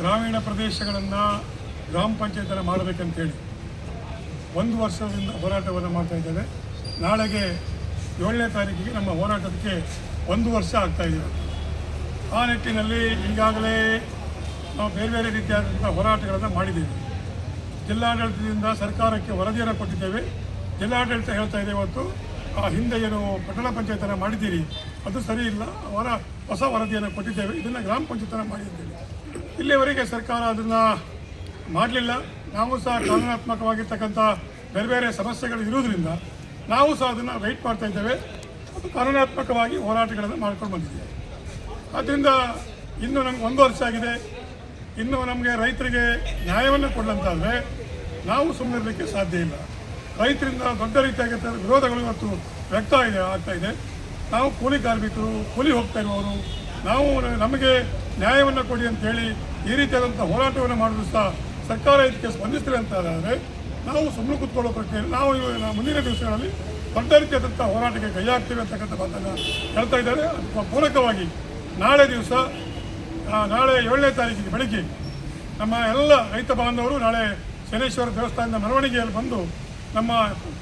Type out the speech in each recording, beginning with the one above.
ಗ್ರಾಮೀಣ ಪ್ರದೇಶಗಳನ್ನು ಗ್ರಾಮ ಪಂಚಾಯತನ್ನು ಮಾಡಬೇಕಂತೇಳಿ 1 ವರ್ಷದಿಂದ ಹೋರಾಟವನ್ನು ಮಾಡ್ತಾ ಇದ್ದೇವೆ. ನಾಳೆಗೆ 7ನೇ ತಾರೀಕಿಗೆ ನಮ್ಮ ಹೋರಾಟಕ್ಕೆ 1 ವರ್ಷ ಆಗ್ತಾಯಿದ್ದೇವೆ. ಆ ನಿಟ್ಟಿನಲ್ಲಿ ಈಗಾಗಲೇ ನಾವು ಬೇರೆ ಬೇರೆ ರೀತಿಯಾದಂಥ ಹೋರಾಟಗಳನ್ನು ಮಾಡಿದ್ದೇವೆ. ಜಿಲ್ಲಾಡಳಿತದಿಂದ ಸರ್ಕಾರಕ್ಕೆ ವರದಿಯನ್ನು ಕೊಟ್ಟಿದ್ದೇವೆ. ಜಿಲ್ಲಾಡಳಿತ ಹೇಳ್ತಾ ಇದೆ ಇವತ್ತು ಹಿಂದೆ ಏನು ಪಟ್ಟಣ ಪಂಚಾಯತನ್ನು ಮಾಡಿದ್ದೀರಿ ಅದು ಸರಿ ಇಲ್ಲ, ಹೊಸ ವರದಿಯನ್ನು ಕೊಟ್ಟಿದ್ದೇವೆ, ಇದನ್ನು ಗ್ರಾಮ ಪಂಚಾಯತನ್ನು ಮಾಡಿದ್ದೇವೆ. ಇಲ್ಲಿವರೆಗೆ ಸರ್ಕಾರ ಅದನ್ನು ಮಾಡಲಿಲ್ಲ. ನಾವು ಸಹ ಕಾನೂನಾತ್ಮಕವಾಗಿರ್ತಕ್ಕಂಥ ಬೇರೆ ಬೇರೆ ಸಮಸ್ಯೆಗಳು ಇರುವುದರಿಂದ ನಾವು ಸಹ ಅದನ್ನು ವೆಯ್ಟ್ ಮಾಡ್ತಾ ಇದ್ದೇವೆ. ಅದು ಕಾನೂನಾತ್ಮಕವಾಗಿ ಹೋರಾಟಗಳನ್ನು ಮಾಡ್ಕೊಂಡು ಬಂದಿದ್ದೇವೆ. ಆದ್ದರಿಂದ ಇನ್ನು ನಮ್ಗೆ 1 ವರ್ಷ ಆಗಿದೆ. ಇನ್ನು ನಮಗೆ ರೈತರಿಗೆ ನ್ಯಾಯವನ್ನು ಕೊಡಲಂತಾದರೆ ನಾವು ಸುಮ್ಮನಿರಲಿಕ್ಕೆ ಸಾಧ್ಯ ಇಲ್ಲ. ರೈತರಿಂದ ದೊಡ್ಡ ರೀತಿಯಾಗಿ ವಿರೋಧಗಳು ಇವತ್ತು ಆಗ್ತಾ ಇದೆ. ನಾವು ಕೂಲಿ ಕಾರ್ಮಿಕರು, ಕೂಲಿ ಹೋಗ್ತಾ ಇರುವವರು, ನಾವು ನಮಗೆ ನ್ಯಾಯವನ್ನು ಕೊಡಿ ಅಂತೇಳಿ ಈ ರೀತಿಯಾದಂಥ ಹೋರಾಟವನ್ನು ಮಾಡೋದು ಸಹ ಸರ್ಕಾರ ಇದಕ್ಕೆ ಸ್ಪಂದಿಸ್ತಿಲ್ಲ ಅಂತಾದರೆ ನಾವು ಸುಮ್ಮನೆ ಕೂತ್ಕೊಳ್ಳೋ ಪ್ರಕ್ರಿಯೆ ನಾವು ಮುಂದಿನ ದಿವಸಗಳಲ್ಲಿ ದೊಡ್ಡ ರೀತಿಯಾದಂಥ ಹೋರಾಟಕ್ಕೆ ಕೈ ಹಾಕ್ತೀವಿ ಅಂತಕ್ಕಂಥ ಮಾತನ್ನು ಹೇಳ್ತಾ ಇದ್ದಾರೆ. ಪೂರಕವಾಗಿ ನಾಳೆ 7ನೇ ತಾರೀಕಿಗೆ ಬೆಳಗ್ಗೆ ನಮ್ಮ ಎಲ್ಲ ರೈತ ಬಾಂಧವರು ನಾಳೆ ಶನೇಶ್ವರ ದೇವಸ್ಥಾನದ ಮೆರವಣಿಗೆಯಲ್ಲಿ ಬಂದು ನಮ್ಮ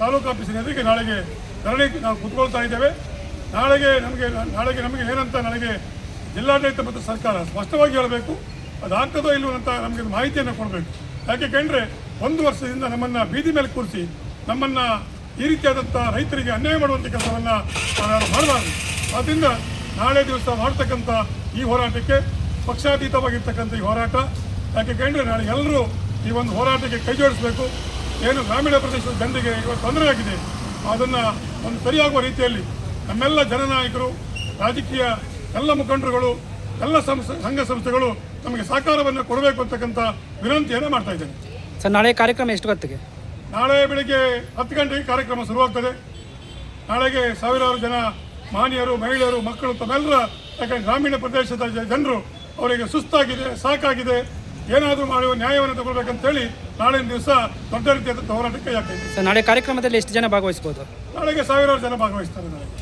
ತಾಲೂಕು ಆಫೀಸಿನ ಎದುರಿಗೆ ನಾಳೆಗೆ ಧರಣಿ ನಾವು ಕೂತ್ಕೊಳ್ತಾ ಇದ್ದೇವೆ. ನಾಳೆಗೆ ನಮಗೆ ಏನಂತ ನನಗೆ ಜಿಲ್ಲಾಡಳಿತ ಮತ್ತು ಸರ್ಕಾರ ಸ್ಪಷ್ಟವಾಗಿ ಹೇಳಬೇಕು, ಅದಾಗ್ತದೋ ಇಲ್ಲವೋ ಅಂತ ನಮಗೆ ಮಾಹಿತಿಯನ್ನು ಕೊಡಬೇಕು. ಯಾಕೆ ಕೇಳಿದ್ರೆ 1 ವರ್ಷದಿಂದ ನಮ್ಮನ್ನು ಬೀದಿ ಮೇಲೆ ಕೂರಿಸಿ ನಮ್ಮನ್ನು ಈ ರೀತಿಯಾದಂಥ ರೈತರಿಗೆ ಅನ್ಯಾಯ ಮಾಡುವಂಥ ಕೆಲಸವನ್ನು ನಾವು ಮಾಡಬಾರ್ದು. ಆದ್ದರಿಂದ ನಾಳೆ ದಿವಸ ಮಾಡ್ತಕ್ಕಂಥ ಈ ಹೋರಾಟಕ್ಕೆ ಪಕ್ಷಾತೀತವಾಗಿರ್ತಕ್ಕಂಥ ಈ ಹೋರಾಟ, ಯಾಕೆ ಕೇಳಿದ್ರೆ ನಾಳೆ ಎಲ್ಲರೂ ಈ ಒಂದು ಹೋರಾಟಕ್ಕೆ ಕೈ ಜೋಡಿಸಬೇಕು. ಏನು ಗ್ರಾಮೀಣ ಪ್ರದೇಶದ ಜನರಿಗೆ ಇವತ್ತು ತೊಂದರೆ ಆಗಿದೆ ಅದನ್ನು ಒಂದು ಸರಿಯಾಗುವ ರೀತಿಯಲ್ಲಿ ನಮ್ಮೆಲ್ಲ ಜನನಾಯಕರು, ರಾಜಕೀಯ ಎಲ್ಲ ಮುಖಂಡರುಗಳು, ಎಲ್ಲ ಸಂಘ ಸಂಸ್ಥೆಗಳು ನಮಗೆ ಸಹಕಾರವನ್ನು ಕೊಡಬೇಕು ಅಂತಕ್ಕಂಥ ವಿನಂತಿಯನ್ನು ಮಾಡ್ತಾ ಇದ್ದೇನೆ. ಸರ್, ನಾಳೆ ಕಾರ್ಯಕ್ರಮ ಎಷ್ಟು ಹೊತ್ತಿಗೆ? ನಾಳೆ ಬೆಳಿಗ್ಗೆ 10 ಗಂಟೆಗೆ ಕಾರ್ಯಕ್ರಮ ಶುರುವಾಗ್ತದೆ. ನಾಳೆಗೆ ಸಾವಿರಾರು ಜನ ಮಾನ್ಯರು, ಮಹಿಳೆಯರು, ಮಕ್ಕಳು ತಮ್ಮೆಲ್ಲರ, ಯಾಕಂದರೆ ಗ್ರಾಮೀಣ ಪ್ರದೇಶದ ಜನರು ಅವರಿಗೆ ಸುಸ್ತಾಗಿದೆ, ಸಾಕಾಗಿದೆ, ಏನಾದರೂ ಮಾಡುವ ನ್ಯಾಯವನ್ನು ತಗೊಳ್ಬೇಕಂತೇಳಿ ನಾಳಿನ ದಿವಸ ದೊಡ್ಡ ರೀತಿಯಾದಂಥ ಹೋರಾಟಕ್ಕೆ ಯಾಕೆ. ಸರ್, ನಾಳೆ ಕಾರ್ಯಕ್ರಮದಲ್ಲಿ ಎಷ್ಟು ಜನ ಭಾಗವಹಿಸ್ಬೋದು? ನಾಳೆಗೆ ಸಾವಿರಾರು ಜನ ಭಾಗವಹಿಸ್ತಾರೆ. ನಾಳೆಗೆ